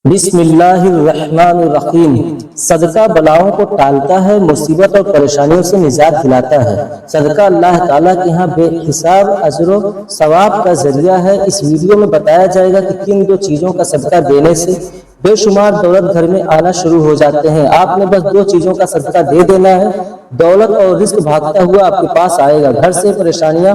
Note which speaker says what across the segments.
Speaker 1: بسم اللہ الرحمن الرحیم۔ صدقہ بلاؤں کو ٹالتا ہے، مصیبت اور پریشانیوں سے نجات دلاتا ہے۔ صدقہ اللہ تعالیٰ کے ہاں بے حساب اجر و ثواب کا ذریعہ ہے۔ اس ویڈیو میں بتایا جائے گا کہ کن دو چیزوں کا صدقہ دینے سے بے شمار دولت گھر میں آنا شروع ہو جاتے ہیں۔ آپ نے بس دو چیزوں کا صدقہ دے دینا ہے، دولت اور رزق بھاگتا ہوا آپ کے پاس آئے گا۔ گھر سے پریشانیاں،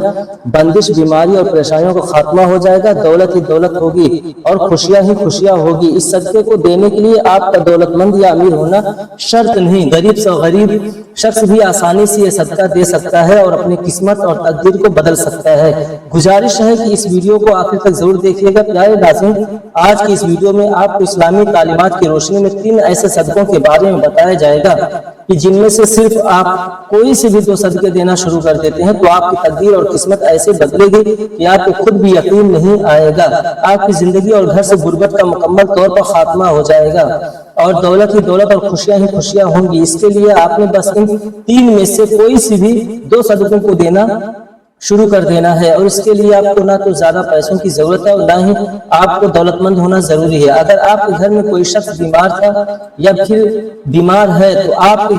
Speaker 1: بندش، بیماری اور پریشانیوں کا خاتمہ ہو جائے گا، دولت ہی دولت ہوگی اور خوشیاں ہی خوشیاں ہوگی۔ اس صدقے کو دینے کے لیے آپ کا دولت مند یا امیر ہونا شرط نہیں، غریب سے غریب شخص بھی آسانی سے یہ صدقہ دے سکتا ہے اور اپنی قسمت اور تقدیر کو بدل سکتا ہے۔ گزارش ہے کہ اس ویڈیو کو آخر تک ضرور دیکھیے گا۔ پیارے ناظرین، آج کی اس ویڈیو میں آپ کو اسلامی تعلیمات کی روشنی میں 3 ایسے صدقوں کے بارے میں بتایا جائے گا کہ جن میں سے صرف آپ کوئی سے بھی 2 صدقے دینا شروع کر دیتے ہیں تو آپ کی تقدیر اور قسمت ایسے بدلے گی کہ آپ کو خود بھی یقین نہیں آئے گا۔ آپ کی زندگی اور گھر سے غربت کا مکمل طور پر خاتمہ ہو جائے گا اور دولت ہی دولت اور خوشیاں ہی خوشیاں ہوں گی۔ اس کے لیے آپ نے بس ان 3 میں سے کوئی سے بھی 2 صدقوں کو دینا شروع کر دینا ہے، اور اس کے لیے آپ کو نہ تو زیادہ پیسوں کی ضرورت ہے اور نہ ہی آپ کو دولت مند ہونا ضروری ہے۔ اگر آپ کے گھر میں کوئی شخص بیمار تھا یا پھر بیمار ہے تو آپ کے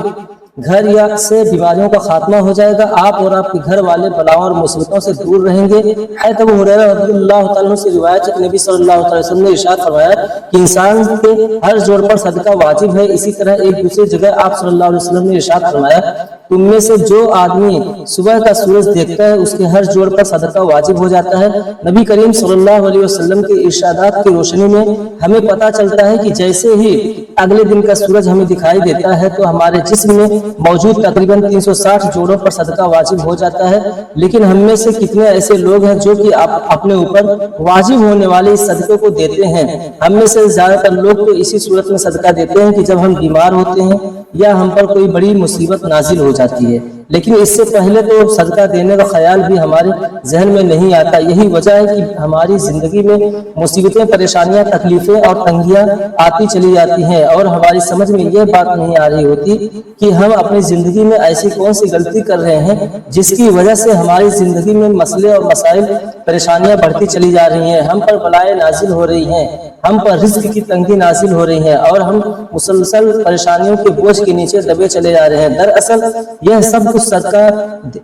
Speaker 1: گھر یا سے بیماریوں کا خاتمہ ہو جائے گا، آپ اور آپ کے گھر والے بلاؤں اور مصیبتوں سے دور رہیں گے۔ حضرت ابو ہریرہ رضی اللہ تعالیٰ عنہ سے روایت ہے کہ نبی صلی اللہ علیہ وسلم نے ارشاد فرمایا کہ انسان کے ہر جوڑ پر صدقہ واجب ہے۔ اسی طرح ایک دوسری جگہ آپ صلی اللہ علیہ وسلم نے ارشاد فرمایا تم میں سے جو آدمی صبح کا سورج دیکھتا ہے اس کے ہر جوڑ پر صدقہ واجب ہو جاتا ہے۔ نبی کریم صلی اللہ علیہ وسلم کے ارشادات کی روشنی میں ہمیں پتہ چلتا ہے کہ جیسے ہی اگلے دن کا سورج ہمیں دکھائی دیتا ہے تو ہمارے جسم میں موجود تقریباً 360 جوڑوں پر صدقہ واجب ہو جاتا ہے۔ لیکن ہم میں سے کتنے ایسے لوگ ہیں جو کہ اپنے اوپر واجب ہونے والے اس صدقے کو دیتے ہیں؟ ہم میں سے زیادہ تر لوگ تو اسی صورت میں صدقہ دیتے ہیں کہ جب ہم بیمار ہوتے ہیں یا ہم پر کوئی بڑی مصیبت نازل ہو جاتی ہے، لیکن اس سے پہلے تو صدقہ دینے کا خیال بھی ہمارے ذہن میں نہیں آتا۔ یہی وجہ ہے کہ ہماری زندگی میں مصیبتیں، پریشانیاں، تکلیفیں اور تنگیاں آتی چلی جاتی ہیں اور ہماری سمجھ میں یہ بات نہیں آ رہی ہوتی کہ ہم اپنی زندگی میں ایسی کون سی غلطی کر رہے ہیں جس کی وجہ سے ہماری زندگی میں مسئلے اور مسائل، پریشانیاں بڑھتی چلی جا رہی ہیں، ہم پر بلائیں نازل ہو رہی ہیں، ہم پر رزق کی تنگی نازل ہو رہی ہے اور ہم مسلسل پریشانیوں کے بوجھ کے نیچے دبے چلے جا رہے ہیں۔ دراصل یہ سب کچھ صدقہ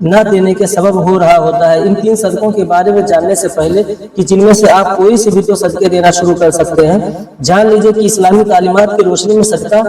Speaker 1: نہ دینے کے سبب ہو رہا ہوتا ہے۔ ان 3 صدقوں کے بارے میں جاننے سے پہلے کہ جن میں سے آپ کوئی سے بھی 2 صدقے دینا شروع کر سکتے ہیں، جان لیجئے کہ اسلامی تعلیمات کی روشنی میں صدقہ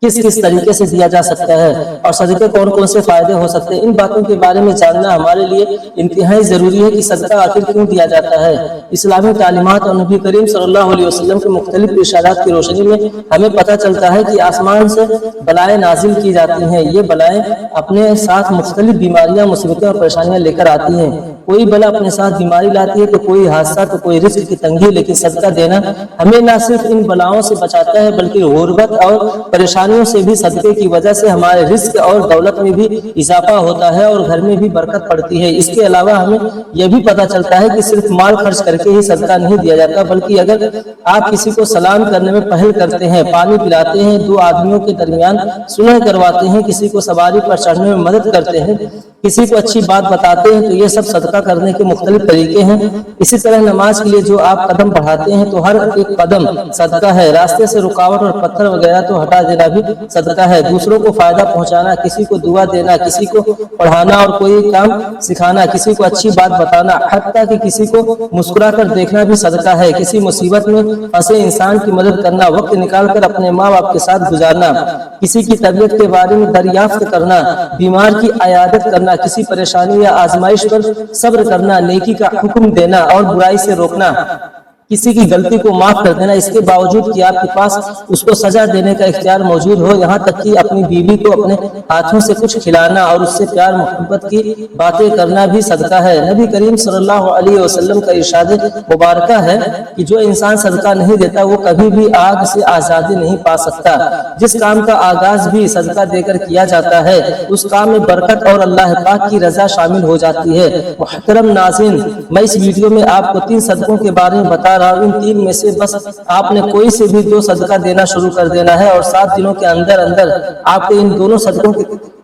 Speaker 1: کس طریقے سے دیا جا سکتا ہے اور صدقے کون کون سے فائدے ہو سکتے ہیں۔ ان باتوں کے بارے میں جاننا ہمارے لیے انتہائی ضروری ہے کہ صدقہ آخر کیوں دیا جاتا ہے۔ اسلامی تعلیمات اور نبی کریم صلی اللہ علیہ وسلم کے مختلف ارشادات کی روشنی میں ہمیں پتہ چلتا ہے کہ آسمان سے بلائیں نازل کی جاتی ہیں۔ یہ بلائیں اپنے ساتھ مختلف بیماریاں، مصیبتیں اور پریشانیاں لے کر آتی ہیں۔ کوئی بلا اپنے ساتھ بیماری لاتی ہے تو کوئی حادثہ، تو کوئی رزق کی تنگی، لیکن صدقہ دینا ہمیں نہ صرف ان بلاؤں سے بچاتا ہے بلکہ غربت اور پریشانیوں سے بھی صدقے کی وجہ سے ہمارے رزق اور دولت میں بھی اضافہ ہوتا ہے اور گھر میں بھی برکت پڑتی ہے۔ اس کے علاوہ ہمیں یہ بھی پتہ چلتا ہے کہ صرف مال خرچ کر کے ہی صدقہ نہیں دیا جاتا، بلکہ اگر آپ کسی کو سلام کرنے میں پہل کرتے ہیں، پانی پلاتے ہیں، 2 آدمیوں کے درمیان صلح کرواتے ہیں، کسی کو سواری پر چڑھنے میں مدد کرتے ہیں، کسی کو اچھی بات بتاتے ہیں، تو یہ سب صدقہ کرنے کے مختلف طریقے ہیں۔ اسی طرح نماز کے لیے جو آپ قدم بڑھاتے ہیں تو ہر ایک قدم صدقہ ہے۔ راستے سے رکاوٹ اور پتھر وغیرہ تو ہٹا دینا بھی صدقہ ہے۔ دوسروں کو فائدہ پہنچانا، کسی کو دعا دینا، کسی کو پڑھانا اور کوئی کام سکھانا، کسی کو اچھی بات بتانا، حتیٰ کہ کسی کو مسکرا کر دیکھنا بھی صدقہ ہے۔ کسی مصیبت میں پھنسے انسان کی مدد کرنا، وقت نکال کر اپنے ماں باپ کے ساتھ گزارنا، کسی کی طبیعت کے بارے میں دریافت کرنا، بیمار کی عیادت کرنا، کسی پریشانی یا آزمائش پر صبر کرنا، نیکی کا حکم دینا اور برائی سے روکنا، کسی کی غلطی کو معاف کر دینا، اس کے باوجود کہ آپ کے پاس اس کو سزا دینے کا اختیار موجود ہو، یہاں تک کہ اپنی بیوی کو اپنے ہاتھوں سے کچھ کھلانا اور اس سے پیار محبت کی باتیں کرنا بھی صدقہ ہے۔ نبی کریم صلی اللہ علیہ وسلم کا ارشاد مبارکہ ہے کہ جو انسان صدقہ نہیں دیتا وہ کبھی بھی آگ سے آزادی نہیں پا سکتا۔ جس کام کا آغاز بھی صدقہ دے کر کیا جاتا ہے اس کام میں برکت اور اللہ پاک کی رضا شامل ہو جاتی ہے۔ محترم ناظرین، میں اس ویڈیو میں آپ کو 3 صدقوں کے بارے میں بتا رہا ہوں۔ ان 3 میں سے بس آپ نے کوئی سے بھی 2 صدقہ دینا شروع کر دینا ہے اور 7 دنوں کے اندر اندر آپ کو ان دونوں صدقوں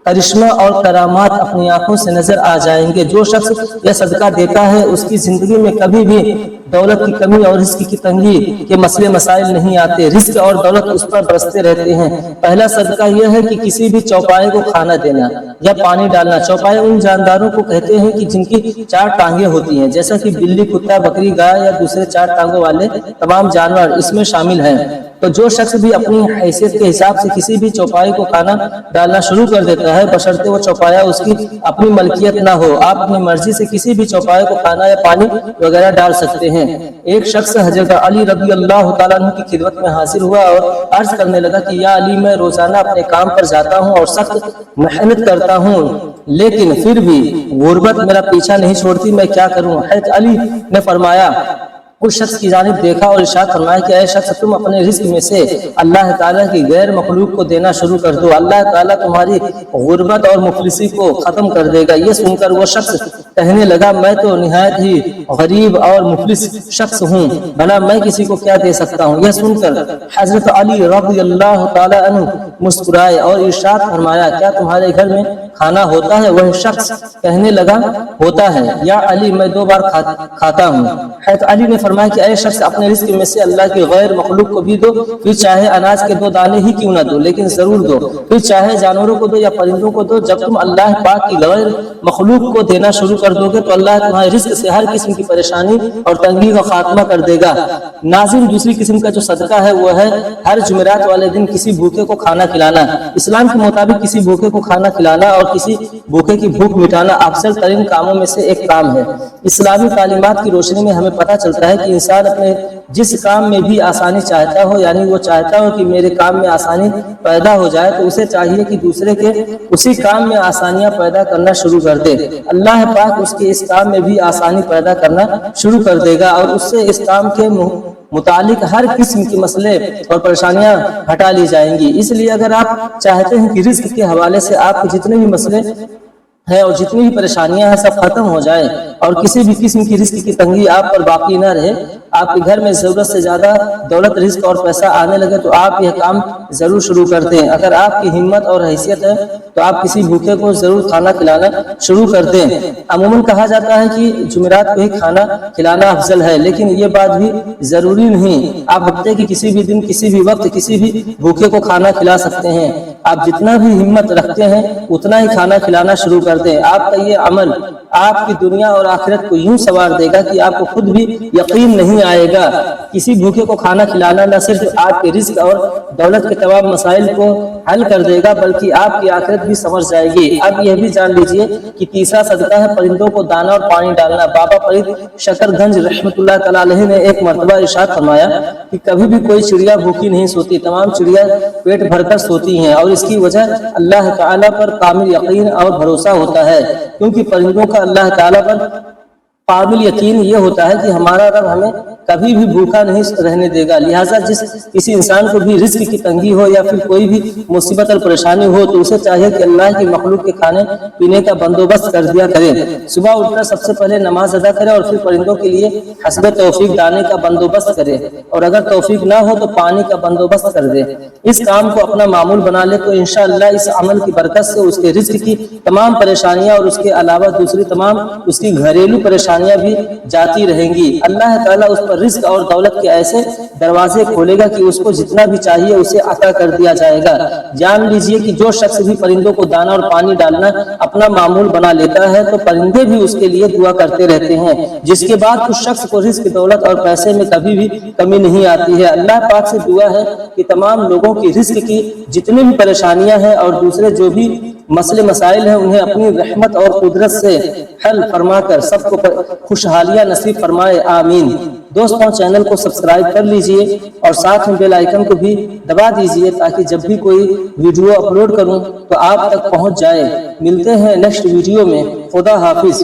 Speaker 1: کرشمہ اور کرامات اپنی آنکھوں سے نظر آ جائیں گے۔ جو شخص یہ صدقہ دیتا ہے اس کی زندگی میں کبھی بھی دولت کی کمی اور رزق کی تنگی کے مسئلے مسائل نہیں آتے، رزق اور دولت اس پر برستے رہتے ہیں۔ پہلا صدقہ یہ ہے کہ کسی بھی چوپائے کو کھانا دینا یا پانی ڈالنا۔ چوپائے ان جانداروں کو کہتے ہیں کہ جن کی 4 ٹانگیں ہوتی ہیں، جیسا کہ بلی، کتا، بکری، گائے یا دوسرے 4 ٹانگوں والے تمام جانور اس میں شامل ہیں۔ تو جو شخص بھی اپنی حیثیت کے حساب سے کسی بھی چوپائی کو کھانا ڈالنا شروع کر دیتا ہے، بشرطے وہ چوپایا اس کی اپنی ملکیت نہ ہو، آپ اپنی مرضی سے کسی بھی چوپائے کو کھانا یا پانی وغیرہ ڈال سکتے ہیں۔ ایک شخص حضرت علی رضی اللہ تعالیٰ عنہ کی خدمت میں حاضر ہوا اور عرض کرنے لگا کہ یا علی، میں روزانہ اپنے کام پر جاتا ہوں اور سخت محنت کرتا ہوں، لیکن پھر بھی غربت میرا پیچھا نہیں چھوڑتی، میں کیا کروں؟ حضرت علی نے فرمایا، اس شخص کی جانب دیکھا اور ارشاد فرمایا کہ اے شخص، تم اپنے رزق میں سے اللہ تعالیٰ کی غیر مخلوق کو دینا شروع کر دو، اللہ تعالیٰ تمہاری غربت اور مفلسی کو ختم کر دے گا۔ یہ سن کر وہ شخص کہنے لگا، میں تو نہایت ہی غریب اور مفلس شخص ہوں، بھلا میں کسی کو کیا دے سکتا ہوں؟ یہ سن کر حضرت علی رضی اللہ تعالیٰ عنہ مسکرائے اور ارشاد فرمایا، کیا تمہارے گھر میں کھانا ہوتا ہے؟ وہ شخص کہنے لگا، ہوتا ہے یا علی، میں 2 بار کھاتا ہوں۔ حضرت علی نے فرمایا کہ اے شخص، اپنے رزق میں سے اللہ کی غیر مخلوق کو بھی دو، پھر چاہے اناج کے 2 دانے ہی کیوں نہ دو، لیکن ضرور دو، پھر چاہے جانوروں کو دو یا پرندوں کو دو۔ جب تم اللہ پاک کی غیر مخلوق کو دینا شروع کر دو گے تو اللہ تمہارے رزق سے ہر قسم کی پریشانی اور تنگی کا خاتمہ کر دے گا۔ ناظرین، دوسری قسم کا جو صدقہ ہے وہ ہے ہر جمعرات والے دن کسی بھوکے کو کھانا کھلانا۔ اسلام کے مطابق کسی بھوکے کو کھانا کھلانا اور کسی بھوکے کی بھوک مٹانا افضل ترین کاموں میں سے ایک کام ہے۔ اسلامی تعلیمات کی روشنی میں ہمیں پتہ چلتا ہے کہ انسان اپنے جس کام میں بھی آسانی چاہتا ہو، یعنی وہ چاہتا ہو کہ میرے کام میں آسانی پیدا ہو جائے، تو اسے چاہیے کہ دوسرے کے اسی کام میں آسانیاں پیدا کرنا شروع کر دے۔ اللہ پاک اس کے اس کام میں بھی آسانی پیدا کرنا شروع کر دے گا اور اس سے اس کام کے متعلق ہر قسم کی مسئلے اور پریشانیاں ہٹا لی جائیں گی۔ اس لیے اگر آپ چاہتے ہیں کہ رزق کے حوالے سے آپ کے جتنے بھی مسئلے ہیں اور جتنی بھی پریشانیاں ہیں سب ختم ہو جائیں اور کسی بھی قسم کی رزق کی تنگی آپ پر باقی نہ رہے، آپ کے گھر میں ضرورت سے زیادہ دولت، رزق اور پیسہ آنے لگے، تو آپ یہ کام ضرور شروع کر دیں۔ اگر آپ کی ہمت اور حیثیت ہے تو آپ کسی بھوکے کو ضرور کھانا کھلانا شروع کر دیں۔ عموماً کہا جاتا ہے کہ جمعرات کو ہی کھانا کھلانا افضل ہے، لیکن یہ بات بھی ضروری نہیں۔ آپ ہفتے کی کسی بھی دن، کسی بھی وقت کسی بھی بھوکے کو کھانا کھلا سکتے ہیں۔ آپ جتنا بھی ہمت رکھتے ہیں اتنا ہی کھانا کھلانا شروع کر دیں۔ آپ کا یہ عمل آپ کی دنیا اور آخرت کو یوں سنوار دے گا کہ آپ کو خود بھی یقین نہیں آئے گا۔ کسی بھوکے کو کھانا کھلانا نہ صرف آپ کے رزق اور دولت کے تمام مسائل کو حل کر دے گا بلکہ آپ کی آخرت بھی سمجھ جائے گی۔ اب یہ بھی جان لیجئے کہ تیسرا صدقہ ہے پرندوں کو دانا اور پانی ڈالنا۔ بابا فرید شکر گنج رحمۃ اللہ تعالیٰ علیہ نے ایک مرتبہ ارشاد فرمایا کہ کبھی بھی کوئی چڑیا بھوکی نہیں سوتی، تمام چڑیا پیٹ بھر کر سوتی ہیں، اور اس کی وجہ اللہ تعالیٰ پر کامل یقین اور بھروسہ ہوتا ہے، کیونکہ پرندوں کا اللہ تعالیٰ پر کامل یقین یہ ہوتا ہے کہ ہمارا رب ہمیں کبھی بھی بھوکا نہیں رہنے دے گا۔ لہٰذا کسی انسان کو بھی رزق کی تنگی ہو یا پھر کوئی بھی مصیبت اور پریشانی ہو تو اسے چاہیے کہ اللہ کی مخلوق کے کھانے پینے کا بندوبست کر دیا کرے۔ صبح اٹھ کر سب سے پہلے نماز ادا کرے اور پھر پرندوں کے لیے حسب توفیق دانے کا بندوبست کرے، اور اگر توفیق نہ ہو تو پانی کا بندوبست کر دے۔ اس کام کو اپنا معمول بنا لے تو انشاءاللہ اس عمل کی برکت سے اس کے رزق کی تمام پریشانیاں اور اس کے علاوہ دوسری تمام اس کی گھریلو پریشانیاں بھی جاتی رہیں گی۔ اللہ تعالیٰ اس پر رزق اور دولت کے ایسے دروازے کھولے گا کہ اس کو جتنا بھی چاہیے اسے عطا کر دیا جائے گا۔ جان لیجئے کہ جو شخص بھی پرندوں کو دانا اور پانی ڈالنا اپنا معمول بنا لیتا ہے تو پرندے بھی اس کے لیے دعا کرتے رہتے ہیں، جس کے بعد اس شخص کو رزق، دولت اور پیسے میں کبھی بھی کمی نہیں آتی ہے۔ اللہ پاک سے دعا ہے کہ تمام لوگوں کی رزق کی جتنی بھی پریشانیاں ہیں اور دوسرے جو بھی مسئلے مسائل ہیں انہیں اپنی رحمت اور قدرت سے حل فرما کر سب کو خوشحالیاں نصیب فرمائے، آمین۔ دوستوں، چینل کو سبسکرائب کر لیجئے اور ساتھ میں بیل آئیکن کو بھی دبا دیجئے تاکہ جب بھی کوئی ویڈیو اپلوڈ کروں تو آپ تک پہنچ جائے۔ ملتے ہیں نیکسٹ ویڈیو میں۔ خدا حافظ۔